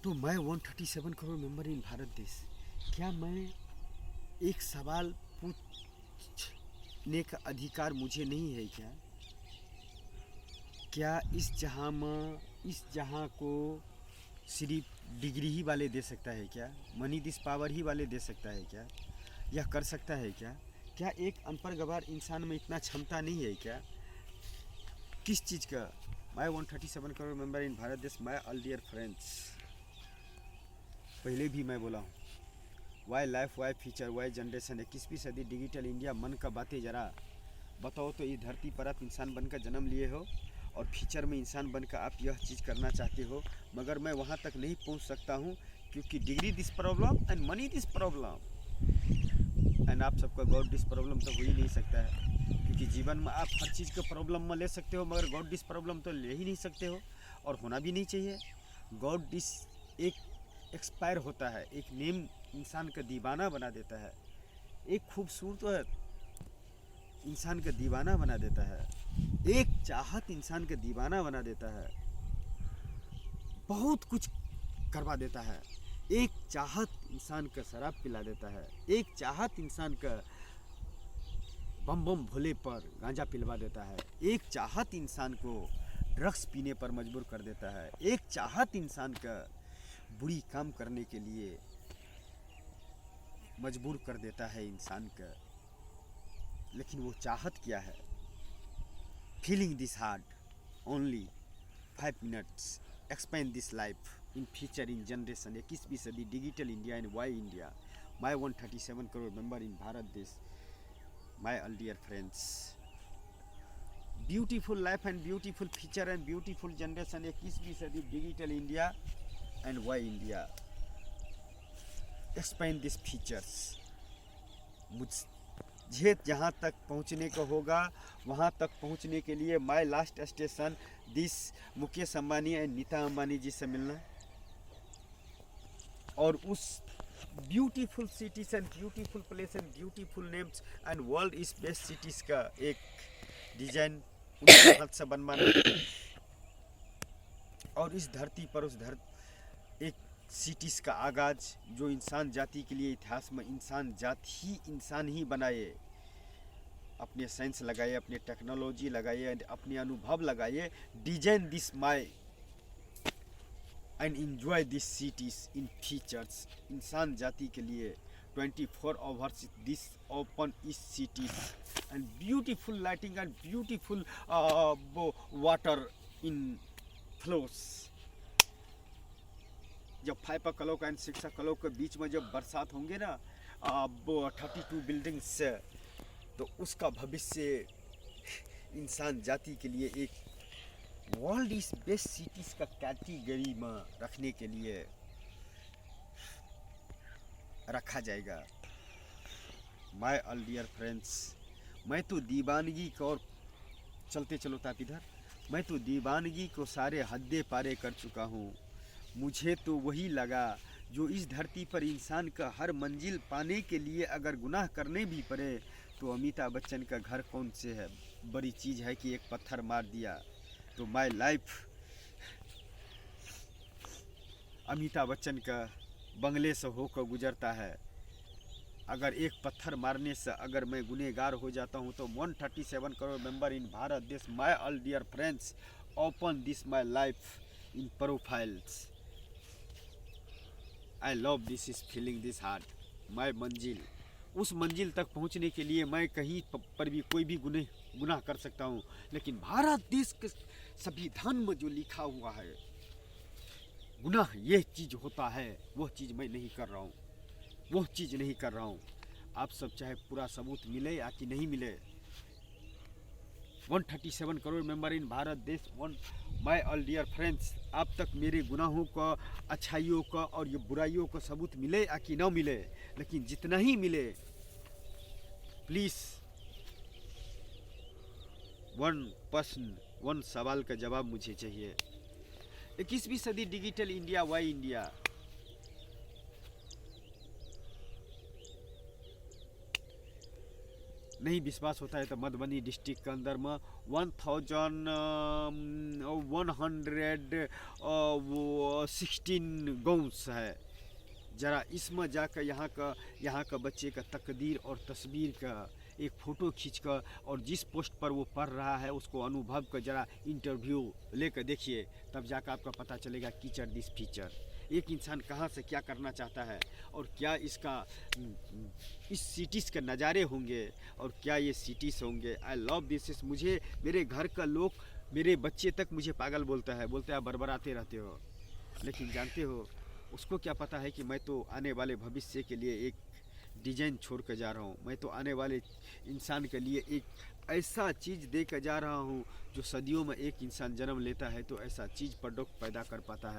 तो मैं 137 crore member in Bharat देश, क्या मैं एक सवाल पूछने का अधिकार मुझे नहीं है क्या? क्या इस जहां को सिर्फ डिग्री ही वाले दे सकता है क्या? मनी दिस पावर ही वाले दे सकता है क्या? यह कर सकता है क्या? क्या एक अनपढ़ गवार इंसान में इतना क्षमता नहीं है क्या? किस चीज़ का? मैं 137 करोड़ मेंबर इन भारत देश, माय ऑल डियर फ्रेंड्स, पहले भी मैं बोला हूँ, why life, why future, why generation, 21वीं सदी, डिजिटल इंडिया। मन का बातें जरा बताओ तो इस धरती पर आप इंसान बनकर जन्म लिए हो और फ्यूचर में इंसान बनकर आप यह चीज़ करना चाहते हो, मगर मैं वहाँ तक नहीं पहुँच सकता हूँ क्योंकि degree this problem and money this problem and आप सबका गॉड दिस प्रॉब्लम तो हो ही नहीं सकता है, क्योंकि जीवन में आप हर चीज़ को प्रॉब्लम में ले सकते हो मगर गॉड दिस प्रॉब्लम तो ले ही नहीं सकते हो, और होना भी नहीं चाहिए। गॉड दिस एक एक्सपायर होता है, एक नेम इंसान का दीवाना बना देता है, एक खूबसूरत इंसान का दीवाना बना देता है, एक चाहत इंसान का दीवाना बना देता है, बहुत कुछ करवा देता है। एक चाहत इंसान का शराब पिला देता है, एक चाहत इंसान का बम बम भोले पर गांजा पिलवा देता है, एक चाहत इंसान को ड्रग्स पीने पर मजबूर कर देता है, एक चाहत इंसान का बुरी काम करने के लिए मजबूर कर देता है इंसान का। लेकिन वो चाहत क्या है? Feeling this heart only 5 minutes, expand this life in future in generation, 21वीं सदी, digital India and Y India, my 137 crore member in Bharat देश, my all dear friends, beautiful life and beautiful future and beautiful generation, 21वीं सदी, digital India and Y India, expand this features. मुझे जहाँ तक पहुँचने का होगा वहाँ तक पहुँचने के लिए my last station this Mukesh Ambani and Nita Ambani ji से मिलना, और उस beautiful cities and beautiful place and beautiful names and world is best cities का एक डिजाइन उनके हाथ से बनवाना, और इस धरती पर एक सिटीज़ का आगाज जो इंसान जाति के लिए इतिहास में इंसान ही बनाए, अपने साइंस लगाए, अपने टेक्नोलॉजी लगाए, अपने अनुभव लगाए, design this my and enjoy this cities in features, इंसान जाति के लिए 24 आवर्स दिस ओपन इस cities and beautiful lighting and beautiful water in flows. जब 5 क्लॉक एंड 6 क्लॉक के बीच में जब बरसात होंगे ना 32 बिल्डिंग्स से, तो उसका भविष्य इंसान जाति के लिए एक वर्ल्ड इज बेस्ट सिटीज का कैटेगरी में रखने के लिए रखा जाएगा। माय ऑल डियर फ्रेंड्स, मैं तो दीवानगी को, और चलते चलो ताप इधर, मैं तो दीवानगी को सारे हद्दे पारे कर चुका हूँ। मुझे तो वही लगा जो इस धरती पर इंसान का हर मंजिल पाने के लिए अगर गुनाह करने भी पड़े तो अमिताभ बच्चन का घर कौन से है बड़ी चीज़ है कि एक पत्थर मार दिया। तो माय लाइफ अमिताभ बच्चन का बंगले से होकर गुजरता है। अगर एक पत्थर मारने से अगर मैं गुनहगार हो जाता हूँ तो 137 करोड़ मेंबर इन भारत देश, my all dear friends, open this my life in profiles, I love this is feeling this heart. मैं मंजिल, उस मंजिल तक पहुंचने के लिए मैं कहीं पर भी कोई भी गुनाह कर सकता हूं, लेकिन भारत देश के संविधान में जो लिखा हुआ है गुनाह ये चीज़ होता है, वह चीज़ मैं नहीं कर रहा हूँ, वह चीज़ नहीं कर रहा हूँ। आप सब चाहे पूरा सबूत मिले या कि नहीं मिले, 137 करोड़ मेंबर इन भारत देश, माय ऑल डियर फ्रेंड्स, आप तक मेरे गुनाहों का, अच्छाइयों का और ये बुराइयों का सबूत मिले या कि ना मिले, लेकिन जितना ही मिले प्लीज़ वन सवाल का जवाब मुझे चाहिए। 21वीं सदी, डिजिटल इंडिया, वाई इंडिया। नहीं विश्वास होता है तो मधुबनी डिस्ट्रिक्ट के अंदर में 1116 गाँव है। जरा इसमें जाकर यहाँ का बच्चे का तकदीर और तस्वीर का एक फ़ोटो खींचकर और जिस पोस्ट पर वो पढ़ रहा है उसको अनुभव का जरा इंटरव्यू लेकर देखिए, तब जाकर आपका पता चलेगा कीचड़ दिस फीचर। एक इंसान कहाँ से क्या करना चाहता है और क्या इस सिटीज़ के नज़ारे होंगे और क्या ये सिटीज़ होंगे। आई लव दिस। मुझे मेरे घर का लोग, मेरे बच्चे तक मुझे पागल बोलते हैं बरबराते रहते हो, लेकिन जानते हो उसको क्या पता है कि मैं तो आने वाले भविष्य के लिए एक डिजाइन छोड़ कर जा रहा हूँ। मैं तो आने वाले इंसान के लिए एक ऐसा चीज़ दे कर जा रहा हूँ जो सदियों में एक इंसान जन्म लेता है तो ऐसा चीज़ प्रोडक्ट पैदा कर पाता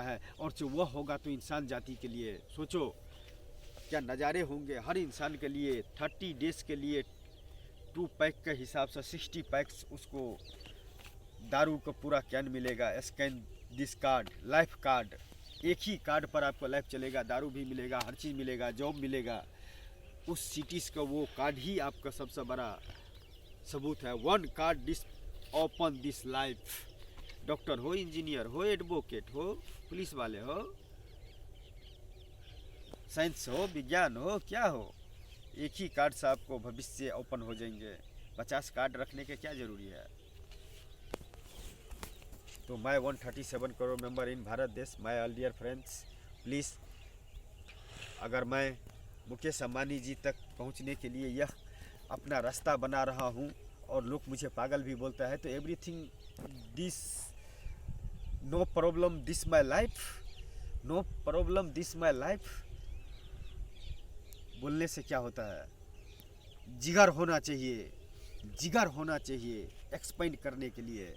है और जो वह होगा तो इंसान जाति के लिए सोचो क्या नज़ारे होंगे। हर इंसान के लिए 30 डेज के लिए 2 पैक के हिसाब से 60 पैक्स उसको दारू का पूरा कैन मिलेगा। Scan this card, life card, एक ही कार्ड पर आपको लाइफ चलेगा, दारू भी मिलेगा, हर चीज़ मिलेगा, जॉब मिलेगा। उस सिटीज़ का वो कार्ड ही आपका सबसे बड़ा सबूत है। 1 card this open this life. Doctor हो, इंजीनियर हो, एडवोकेट हो, पुलिस वाले हो, साइंस हो, विज्ञान हो, क्या हो, एक ही कार्ड से आपको भविष्य ओपन हो जाएंगे। 50 कार्ड रखने के क्या ज़रूरी है। तो मैं 137 करोड़ मेंबर इन भारत देश, my all dear friends, please अगर मैं मुकेश अंबानी जी तक पहुंचने के लिए यह अपना रास्ता बना रहा हूं और लोग मुझे पागल भी बोलता है तो everything this no problem this my life, no problem this my life बोलने से क्या होता है। जिगर होना चाहिए, जिगर होना चाहिए एक्सपेंड करने के लिए।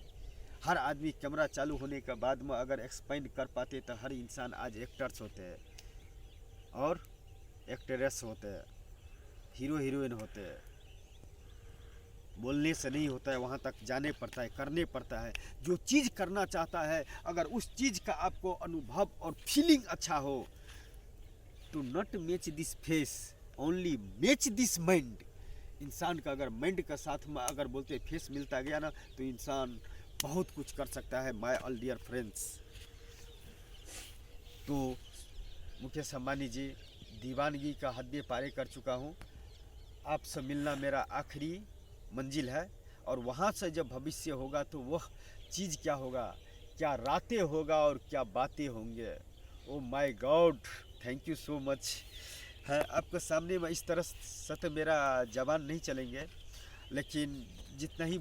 हर आदमी कैमरा चालू होने के बाद में अगर एक्सपेंड कर पाते तो हर इंसान आज एक्टर्स होते हैं और एक्ट्रेस होते हैं, हीरो हीरोइन होते हैं। बोलने से नहीं होता है, वहाँ तक जाने पड़ता है, करने पड़ता है। जो चीज़ करना चाहता है अगर उस चीज़ का आपको अनुभव और फीलिंग अच्छा हो तो not match this face, only match this mind. इंसान का अगर माइंड का साथ में अगर बोलते फेस मिलता गया ना तो इंसान बहुत कुछ कर सकता है। माय ऑल डियर फ्रेंड्स, तो मुकेश अंबानी जी दीवानगी का हद पारे कर चुका हूँ। आपसे मिलना मेरा आखिरी मंजिल है और वहाँ से जब भविष्य होगा तो वह चीज़ क्या होगा, क्या रातें होगा और क्या बातें होंगे। Oh my God, thank you so much. है आपके सामने में इस तरह से तो मेरा जबान नहीं चलेंगे, लेकिन जितना ही